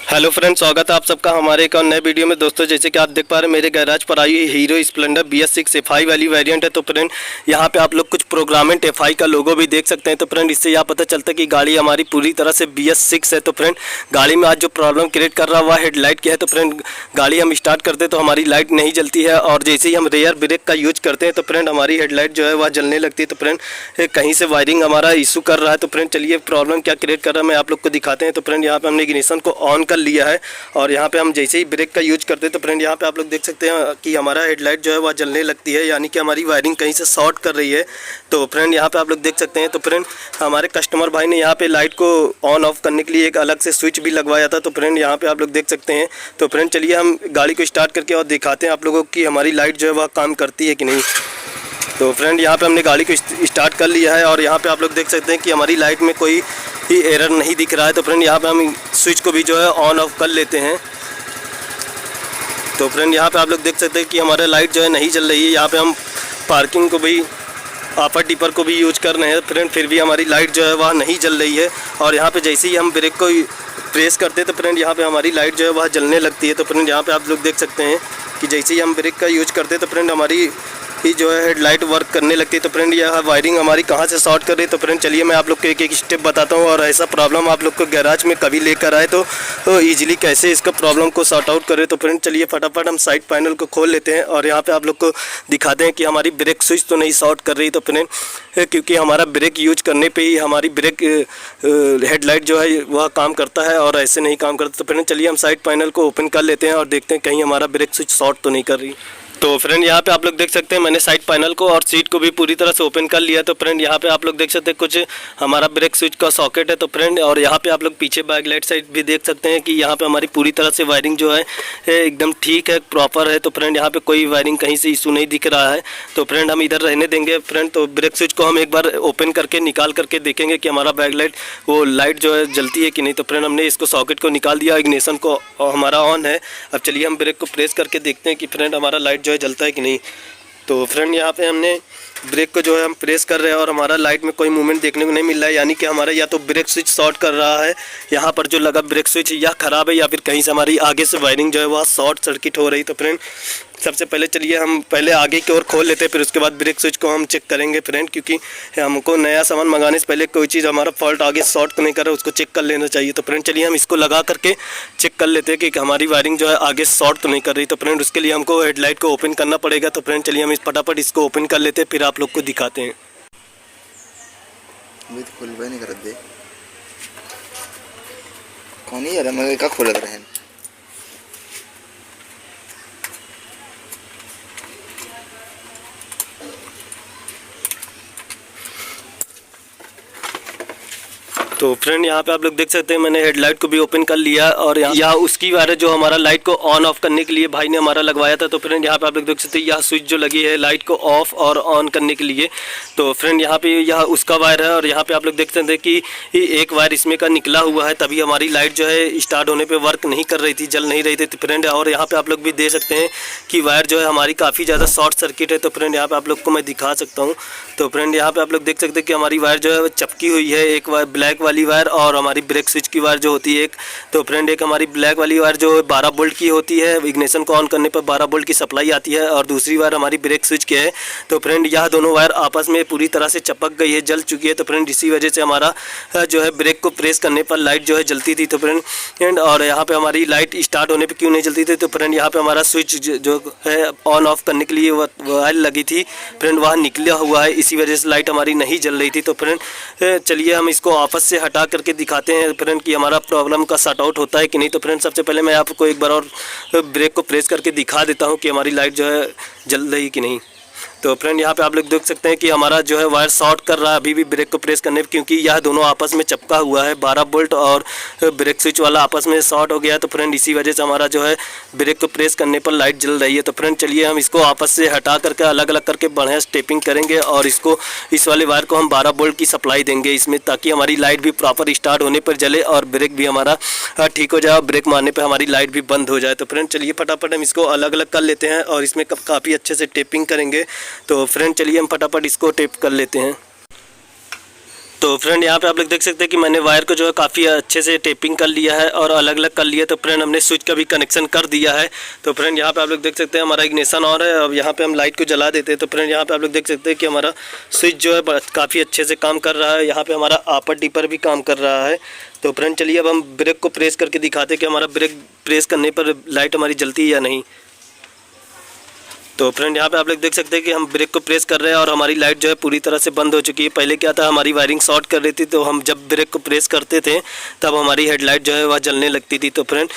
Hello friends, स्वागत है आप सबका हमारे एक और नए वीडियो में। दोस्तों, जैसे कि आप देख पा रहे हैं मेरे गैराज पर आई हीरो स्प्लेंडर BS6 FI वाली वेरिएंट है। तो फ्रेंड यहाँ पे आप लोग कुछ प्रोग्रामेंट FI का लोगो भी देख सकते हैं। तो फ्रेंड इससे यह पता चलता है कि गाड़ी हमारी पूरी तरह से BS6 है। तो फ्रेंड गाड़ी में आज जो प्रॉब्लम क्रिएट कर रहा हुआ हेडलाइट की है। तो फ्रेंड गाड़ी हम स्टार्ट करते हैं तो हमारी लाइट नहीं जलती है, और जैसे ही हम रेयर ब्रेक का यूज करते हैं तो फ्रेंड हमारी हेडलाइट जो है वह जलने लगती है। तो फ्रेंड कहीं से वायरिंग हमारा इशू कर रहा है। तो फ्रेंड चलिए प्रॉब्लम क्या क्रिएट कर रहा है मैं आप लोग को दिखाते हैं। तो फ्रेंड यहाँ पे हमने इग्निशन को ऑन कर लिया है, और यहाँ पे हम जैसे ही ब्रेक का यूज करते हैं तो फ्रेंड यहाँ पे आप लोग देख सकते हैं कि हमारा हेडलाइट जो है वह जलने लगती है, यानी कि हमारी वायरिंग कहीं से शॉर्ट कर रही है। तो फ्रेंड यहाँ पे आप लोग देख सकते हैं। तो फ्रेंड हमारे कस्टमर भाई ने यहाँ पे लाइट को ऑन ऑफ करने के लिए एक अलग से स्विच भी लगवाया था। तो फ्रेंड यहाँ पे आप लोग देख सकते हैं। तो फ्रेंड चलिए हम गाड़ी को स्टार्ट करके और दिखाते हैं आप लोगों को कि हमारी लाइट जो है वह काम करती है कि नहीं। तो फ्रेंड यहाँ पे हमने गाड़ी को स्टार्ट कर लिया है, और यहाँ पे आप लोग देख सकते हैं कि हमारी लाइट में कोई ही एरर नहीं दिख रहा है। तो फ्रेंड यहाँ पे हम स्विच को भी जो है ऑन ऑफ कर लेते हैं। तो फ्रेंड यहाँ पे आप लोग देख सकते हैं कि हमारा लाइट जो है नहीं जल रही है। यहाँ पे हम पार्किंग को भी अपर डिपर को भी यूज कर रहे हैं फ्रेंड, फिर भी हमारी लाइट जो है वह नहीं जल रही है। और यहाँ पे जैसे ही हम ब्रेक को प्रेस करते हैं तो फ्रेंड यहाँ पे हमारी लाइट जो है वह जलने लगती है। तो फ्रेंड यहाँ पे आप लोग देख सकते हैं कि जैसे ही हम ब्रेक का यूज करते हैं तो फ्रेंड हमारी ही जो है हेडलाइट वर्क करने लगती है। तो फ्रेंड यह वायरिंग हमारी कहाँ से शॉर्ट कर रही है। तो फ्रेंड चलिए मैं आप लोग को एक एक स्टेप बताता हूँ, और ऐसा प्रॉब्लम आप लोग को गैराज में कभी लेकर आए तो ईजिली कैसे इसका प्रॉब्लम को सॉर्ट आउट करें। तो फ्रेंड चलिए फटाफट हम साइड पैनल को खोल लेते हैं, और यहाँ पे आप लोग को दिखाते हैं कि हमारी ब्रेक स्विच तो नहीं शॉर्ट कर रही। तो फ्रेंड क्योंकि हमारा ब्रेक यूज करने पे ही हमारी ब्रेक हेडलाइट जो है वह काम करता है, और ऐसे नहीं काम करता। तो फ्रेंड चलिए हम साइड पैनल को ओपन कर लेते हैं और देखते हैं कहीं हमारा ब्रेक स्विच शॉर्ट तो नहीं कर रही। तो फ्रेंड यहाँ पे आप लोग देख सकते हैं मैंने साइड पैनल को और सीट को भी पूरी तरह से ओपन कर लिया। तो फ्रेंड यहाँ पे आप लोग देख सकते हैं कुछ हमारा ब्रेक स्विच का सॉकेट है। तो फ्रेंड और यहाँ पे आप लोग पीछे बैक लाइट साइड भी देख सकते हैं कि यहाँ पे हमारी पूरी तरह से वायरिंग जो है एकदम ठीक है, प्रॉपर है। तो फ्रेंड यहाँ पे कोई वायरिंग कहीं से इशू नहीं दिख रहा है। तो फ्रेंड हम इधर रहने देंगे फ्रेंड। तो ब्रेक स्विच को हम एक बार ओपन करके निकाल करके देखेंगे कि हमारा बैक लाइट वो लाइट जो है जलती है कि नहीं। तो फ्रेंड हमने इसको सॉकेट को निकाल दिया, इग्निशन को हमारा ऑन है। अब चलिए हम ब्रेक को प्रेस करके देखते हैं कि फ्रेंड हमारा लाइट जो है जलता है कि नहीं। तो फ्रेंड यहाँ पे हमने ब्रेक को जो है हम प्रेस कर रहे हैं, और हमारा लाइट में कोई मूवमेंट देखने को नहीं मिल रहा है, यानी कि हमारा या तो ब्रेक स्विच शॉर्ट कर रहा है, यहाँ पर जो लगा ब्रेक स्विच या ख़राब है, या फिर कहीं से हमारी आगे से वायरिंग जो है वह शॉर्ट सर्किट हो रही। तो फ्रेंड सबसे पहले चलिए हम पहले आगे की ओर खोल लेते हैं, फिर उसके बाद ब्रेक स्विच को हम चेक करेंगे फ्रेंड, क्योंकि हमको नया सामान मंगाने से पहले कोई चीज़ हमारा फॉल्ट आगे शॉर्ट तो नहीं कर रहा है, उसको चेक कर लेना चाहिए। तो फ्रेंड चलिए हम इसको लगा करके चेक कर लेते हैं कि हमारी वायरिंग जो है आगे शॉर्ट तो नहीं कर रही। तो फ्रेंड उसके लिए हमको हेडलाइट को ओपन करना पड़ेगा। तो फ्रेंड चलिए हम इस फटाफट इसको ओपन कर लेते हैं, फिर आप लोग को दिखाते हैं। नहीं कर दे कौन ही यार मैं का खोल रहे हैं। तो फ्रेंड यहाँ पे आप लोग देख सकते हैं मैंने हेडलाइट को भी ओपन कर लिया, और यहाँ उसकी वायर जो हमारा लाइट को ऑन ऑफ करने के लिए भाई ने हमारा लगवाया था। तो फ्रेंड यहाँ पे आप लोग देख सकते हैं यह स्विच जो लगी है लाइट को ऑफ और ऑन करने के लिए। तो फ्रेंड यहाँ पे यह उसका वायर है, और यहाँ पे आप लोग देख सकते हैं कि एक वायर इसमें का निकला हुआ है, तभी हमारी लाइट जो है स्टार्ट होने पर वर्क नहीं कर रही थी, जल नहीं रही थी फ्रेंड। और यहाँ पर आप लोग भी देख सकते हैं कि वायर जो है हमारी काफ़ी ज़्यादा शॉर्ट सर्किट है। तो फ्रेंड यहाँ पर आप लोग को मैं दिखा सकता हूँ। तो फ्रेंड यहाँ पर आप लोग देख सकते हैं कि हमारी वायर जो है चपकी हुई है, एक वायर ब्लैक वाली वायर और हमारी ब्रेक स्विच की वायर जो होती है एक। तो फ्रेंड एक हमारी ब्लैक वाली वायर जो 12 वोल्ट की होती है, इग्निशन को ऑन करने पर 12 वोल्ट की सप्लाई आती है, और दूसरी वायर हमारी ब्रेक स्विच की है। तो फ्रेंड यह दोनों वायर आपस में पूरी तरह से चपक गई है, जल चुकी है। तो फ्रेंड इसी वजह से हमारा जो है ब्रेक को प्रेस करने पर लाइट जो है जलती थी। तो फ्रेंड और यहाँ पे हमारी लाइट स्टार्ट होने पर क्यों नहीं जलती थी। तो फ्रेंड यहाँ पे हमारा स्विच जो है ऑन ऑफ करने के लिए वायर लगी थी फ्रेंड, वह निकला हुआ है, इसी वजह से लाइट हमारी नहीं जल रही थी। तो फ्रेंड चलिए हम इसको आपस से हटा करके दिखाते हैं फ्रेंड कि हमारा प्रॉब्लम का सॉर्ट आउट होता है कि नहीं। तो फ्रेंड सबसे पहले मैं आपको एक बार और ब्रेक को प्रेस करके दिखा देता हूं कि हमारी लाइट जो है जल रही कि नहीं। तो फ्रेंड यहाँ पे आप लोग देख सकते हैं कि हमारा जो है वायर शॉर्ट कर रहा है अभी भी ब्रेक को प्रेस करने पर, क्योंकि यह दोनों आपस में चिपका हुआ है, 12 वोल्ट और ब्रेक स्विच वाला आपस में शॉर्ट हो गया है। तो फ्रेंड इसी वजह से हमारा जो है ब्रेक को प्रेस करने पर लाइट जल रही है। तो फ्रेंड चलिए हम इसको आपस से हटा करके अलग अलग करके बढ़िया स्टेपिंग करेंगे, और इसको इस वाले वायर को हम 12 वोल्ट की सप्लाई देंगे इसमें, ताकि हमारी लाइट भी प्रॉपर स्टार्ट होने पर जले और ब्रेक भी हमारा ठीक हो जाए, ब्रेक मारने पर हमारी लाइट भी बंद हो जाए। तो फ्रेंड चलिए फटाफट हम इसको अलग अलग कर लेते हैं, और इसमें काफ़ी अच्छे से टेपिंग करेंगे। तो फ्रेंड चलिए हम फटाफट इसको टेप कर लेते हैं। तो फ्रेंड यहाँ पे आप लोग देख सकते हैं कि मैंने वायर को जो है काफ़ी अच्छे से टेपिंग कर लिया है और अलग अलग कर लिया। तो फ्रेंड हमने स्विच का भी कनेक्शन कर दिया है। तो फ्रेंड यहाँ पे आप लोग देख सकते हैं हमारा इग्निशन ऑन है। अब यहाँ पे हम लाइट को जला देते हैं। तो फ्रेंड यहाँ पे आप लोग देख सकते हैं कि हमारा स्विच जो है काफ़ी अच्छे से काम कर रहा है। यहाँ पे हमारा अपर डिपर भी काम कर रहा है। तो फ्रेंड चलिए अब हम ब्रेक को प्रेस करके दिखाते हैं कि हमारा ब्रेक प्रेस करने पर लाइट हमारी जलती है या नहीं। तो फ्रेंड यहाँ पे आप लोग देख सकते हैं कि हम ब्रेक को प्रेस कर रहे हैं और हमारी लाइट जो है पूरी तरह से बंद हो चुकी है। पहले क्या था, हमारी वायरिंग शॉर्ट कर रही थी, तो हम जब ब्रेक को प्रेस करते थे तब हमारी हेडलाइट जो है वह जलने लगती थी। तो फ्रेंड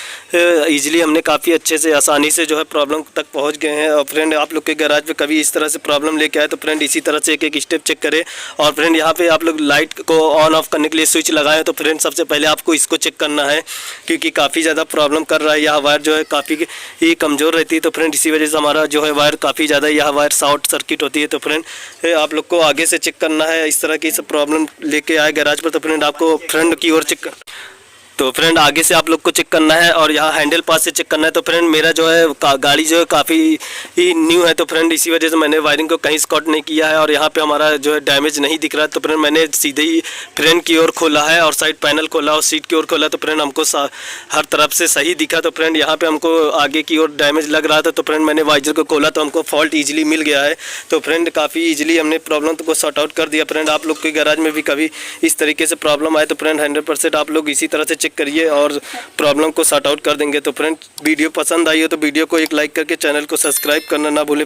ईजिली हमने काफ़ी अच्छे से आसानी से जो है प्रॉब्लम तक पहुँच गए हैं। और फ्रेंड आप लोग के गैराज में कभी इस तरह से प्रॉब्लम लेके आए तो फ्रेंड इसी तरह से एक एक स्टेप चेक करें। और फ्रेंड यहाँ पर आप लोग लाइट को ऑन ऑफ करने के लिए स्विच लगाएं तो फ्रेंड सबसे पहले आपको इसको चेक करना है, क्योंकि काफ़ी ज़्यादा प्रॉब्लम कर रहा है। यह वायर जो है काफ़ी ही कमज़ोर रहती है। तो फ्रेंड इसी वजह से हमारा जो है वायर काफ़ी ज़्यादा यह वायर शॉर्ट सर्किट होती है। तो फ्रेंड आप लोग को आगे से चेक करना है। इस तरह की सब प्रॉब्लम लेके आए गैराज पर तो फ्रेंड आपको फ्रंट की ओर चेक तो फ्रेंड आगे से आप लोग को चेक करना है और यहाँ हैंडल पास से चेक करना है। तो फ्रेंड मेरा जो है गाड़ी जो है काफ़ी ही न्यू है। तो फ्रेंड इसी वजह से मैंने वायरिंग को कहीं स्कॉट नहीं किया है और यहाँ पे हमारा जो है डैमेज नहीं दिख रहा है। तो फ्रेंड मैंने सीधे ही फ्रेंड की ओर खोला है और साइड पैनल खोला और सीट की ओर खोला। तो फ्रेंड हमको हर तरफ से सही दिखा। तो फ्रेंड यहाँ पे हमको आगे की ओर डैमेज लग रहा था। तो फ्रेंड मैंने वाइजर को खोला तो हमको फॉल्ट ईजिली मिल गया है। तो फ्रेंड काफ़ी ईजिली हमने प्रॉब्लम को सॉर्ट आउट कर दिया। फ्रेंड आप लोग के गैराज में भी कभी इस तरीके से प्रॉब्लम आए तो फ्रेंड 100% आप लोग इसी तरह से चेक करिए और प्रॉब्लम को सॉर्ट आउट कर देंगे। तो फ्रेंड वीडियो पसंद आई हो तो वीडियो को एक लाइक करके चैनल को सब्सक्राइब करना ना भूलें।